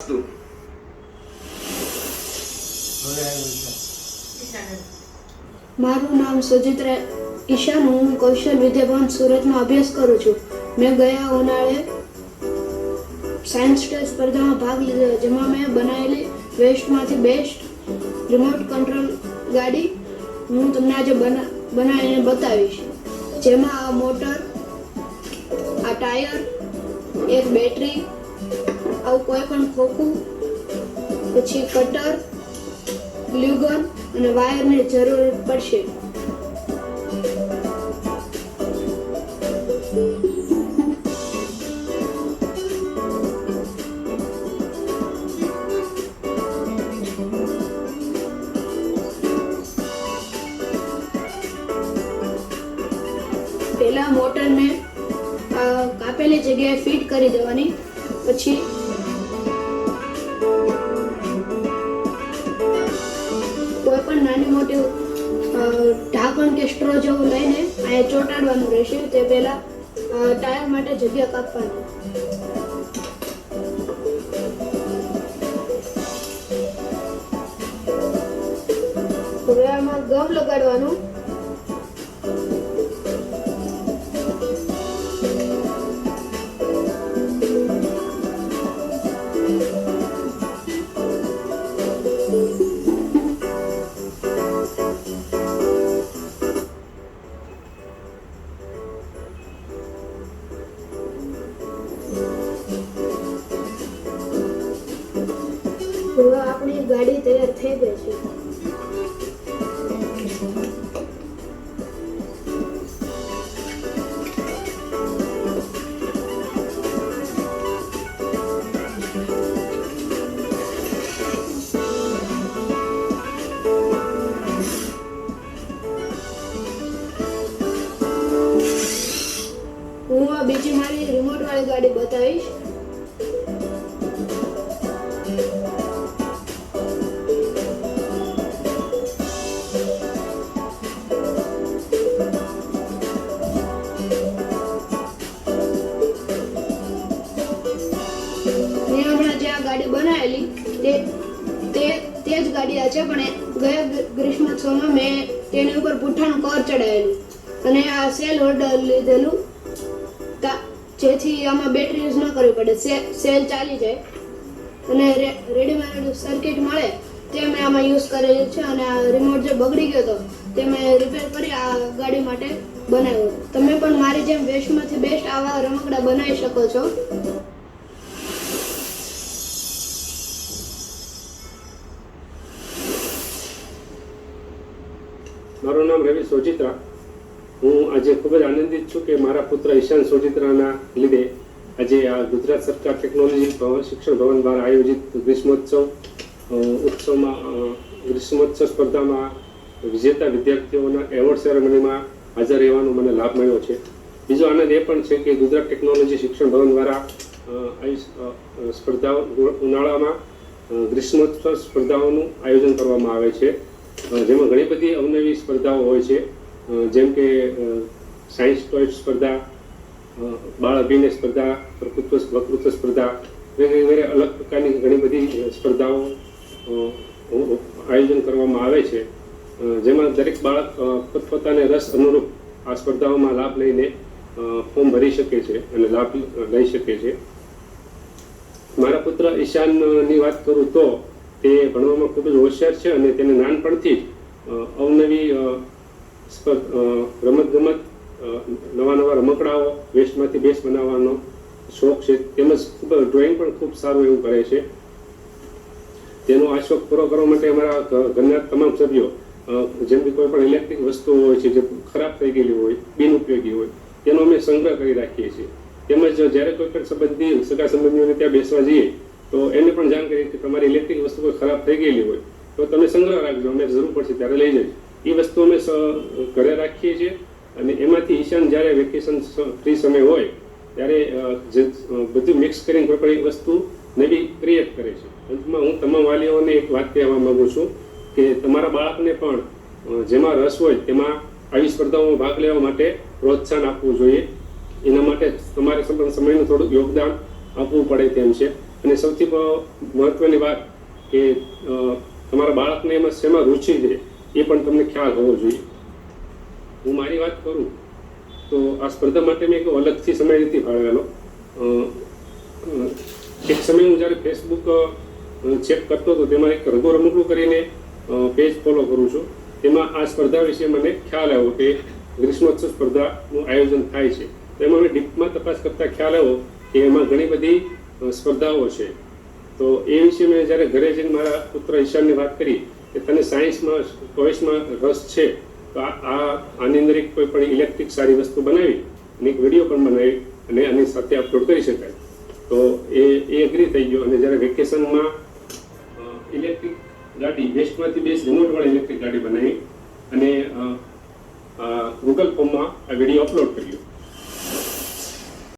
મારું નામ સુજિત્રા ઈશાન, હું કૌશલ વિદ્યાભવન સુરતમાં અભ્યાસ કરું છું. મેં ગયા ઉનાળે સાયન્સ સ્ટેજ સ્પર્ધામાં ભાગ લીધો, જેમાં મેં બનાવેલી વેસ્ટમાંથી બેસ્ટ રિમોટ કંટ્રોલ ગાડી હું તમને આજે બનાવીને બતાવીશ. જેમાં આ મોટર, આ ટાયર, એક બેટરી, આવું કોઈ પણ ખોખું, પછી કટર, ગ્લુગન અને વાયરની જરૂર પડશે. પહેલા મોટરને કાપેલી જગ્યાએ ફિટ કરી દેવાની. પછી કોઈ પણ નાની મોટી ઢાંકણ કે સ્ટ્રો જેવું લઈને અહીંયા ચોંટાડવાનું રહેશે. તે પહેલા ટાયર માટે જગ્યા કાપવાની. હવે આમાં ગમ લગાડવાનું. હવે આપણી ગાડી તૈયાર થઈ ગઈ છે. હું આ બીજી મારી રિમોટ વાળી ગાડી બતાવીશ. મેં હમણાં જે આ ગાડી બનાવેલી તે જ ગાડી આ છે, પણ ગયા ગ્રીષ્મોત્સવમાં મેં તેની ઉપર પુઠ્ઠાનું કવર ચડાવેલું અને આ સેલ હોલ્ડર લીધેલું, જેથી આમાં બેટરી યુઝ ન કરવી પડે, સેલ ચાલી જાય. અને રેડીમેડ સર્કિટ મળે તે મેં આમાં યુઝ કરેલું છે. અને આ રિમોટ જે બગડી ગયો હતો તે મેં રિપેર કરી આ ગાડી માટે બનાવ્યો. તમે પણ મારી જેમ વેસ્ટમાંથી બેસ્ટ આવા રમકડા બનાવી શકો છો. મારું નામ રવિ સોજિત્રા. હું આજે ખૂબ જ આનંદિત છું કે મારા પુત્ર ઈશાન સોજિત્રાના લીધે આજે આ ગુજરાત સરકાર ટેકનોલોજી શિક્ષણ ભવન દ્વારા આયોજિત ગ્રીષ્મોત્સવ સ્પર્ધામાં વિજેતા વિદ્યાર્થીઓના એવોર્ડ સેરેમનીમાં હાજર રહેવાનો મને લાભ મળ્યો છે. બીજો આનંદ એ પણ છે કે ગુજરાત ટેકનોલોજી શિક્ષણ ભવન દ્વારા સ્પર્ધાઓ ઉનાળામાં ગ્રીષ્મોત્સવ સ્પર્ધાઓનું આયોજન કરવામાં આવે છે, જેમાં ઘણી બધી અવનવી સ્પર્ધાઓ હોય છે, જેમ કે સાયન્સ ટોય સ્પર્ધા, બાળ અભિનય સ્પર્ધા, વક્તૃત્વ સ્પર્ધા વગેરે અલગ પ્રકારની ઘણી બધી સ્પર્ધાઓ આયોજન કરવામાં આવે છે, જેમાં દરેક બાળક પોતપોતાને રસ અનુરૂપ આ સ્પર્ધાઓમાં લાભ લઈને ફોર્મ ભરી શકે છે અને લાભ લઈ શકે છે. મારા પુત્ર ઈશાનની વાત કરું તો તે ભણવામાં ખૂબ જ હોશિયાર છે અને તેને નાનપણથી જ અવનવી રમતગમત, નવા રમકડાઓ, વેસ્ટમાંથી બેસ્ટ બનાવવાનો શોખ છે. તેમજ ખૂબ ડ્રોઈંગ પણ ખૂબ સારું એવું કરે છે. તેનો આ શોખ પૂરો કરવા માટે અમારા ઘરના તમામ સભ્યો, જેમ કે કોઈ પણ ઇલેક્ટ્રિક વસ્તુઓ હોય છે જે ખરાબ થઈ ગયેલી હોય, બિનઉપયોગી હોય, તેનો અમે સંગ્રહ કરી રાખીએ છીએ. તેમજ જ્યારે કોઈ પણ સગા સંબંધીઓને ત્યાં બેસવા જઈએ તો એને પણ જાણ કરીએ કે તમારી ઇલેક્ટ્રિક વસ્તુ કોઈ ખરાબ થઈ ગયેલી હોય તો તમે સંગ્રહ રાખજો, અમે જરૂર પડશે ત્યારે લઈ જજો. એ વસ્તુ અમે ઘરે રાખીએ છીએ અને એમાંથી ઈશાન જ્યારે વેકેશન ફ્રી સમય હોય ત્યારે બધું મિક્સ કરીને કોઈ પણ એક વસ્તુ નવી ક્રિએટ કરે છે. અંતમાં હું તમામ વાલીઓને એક વાત કહેવા માગું છું કે તમારા બાળકને પણ જેમાં રસ હોય તેમાં આવી સ્પર્ધાઓમાં ભાગ લેવા માટે પ્રોત્સાહન આપવું જોઈએ. એના માટે તમારે સમયનું થોડું યોગદાન આપવું પડે તેમ છે. અને સૌથી મહત્વની વાત કે તમારા બાળકને એમાં શેમાં રુચિ છે એ પણ તમને ખ્યાલ હોવો જોઈએ. હું મારી વાત કરું તો આ સ્પર્ધા માટે મેં એક અલગથી સમય નથી ફાળવેલો. એક સમય હું જ્યારે ફેસબુક ચેક કરતો હતો તેમાં એક રઘુ રમકડું કરીને પેજ ફોલો કરું છું. તેમાં આ સ્પર્ધા વિશે મને ખ્યાલ આવ્યો કે ગ્રીષ્મોત્સવ સ્પર્ધાનું આયોજન થાય છે. તેમાં મેં ડીપમાં તપાસ કરતાં ખ્યાલ આવ્યો કે એમાં ઘણી બધી સ્પર્ધાઓ છે. તો એ વિશે મેં જ્યારે ઘરે જઈને મારા પુત્ર ઈશાનને વાત કરી કે તને સાયન્સમાં ટોયસમાં રસ છે તો આની અંદર એક કોઈ પણ ઇલેક્ટ્રિક સારી વસ્તુ બનાવી અને એક વિડીયો પણ બનાવી અને આની સાથે અપલોડ કરી શકાય. તો એ એગ્રી થઈ ગયો અને જ્યારે વેકેશનમાં ઇલેક્ટ્રિક ગાડી બેસ્ટમાંથી બેસ્ટ રિમોટવાળી ઇલેક્ટ્રિક ગાડી બનાવી અને ગૂગલ ફોર્મમાં આ વિડીયો અપલોડ કર્યો.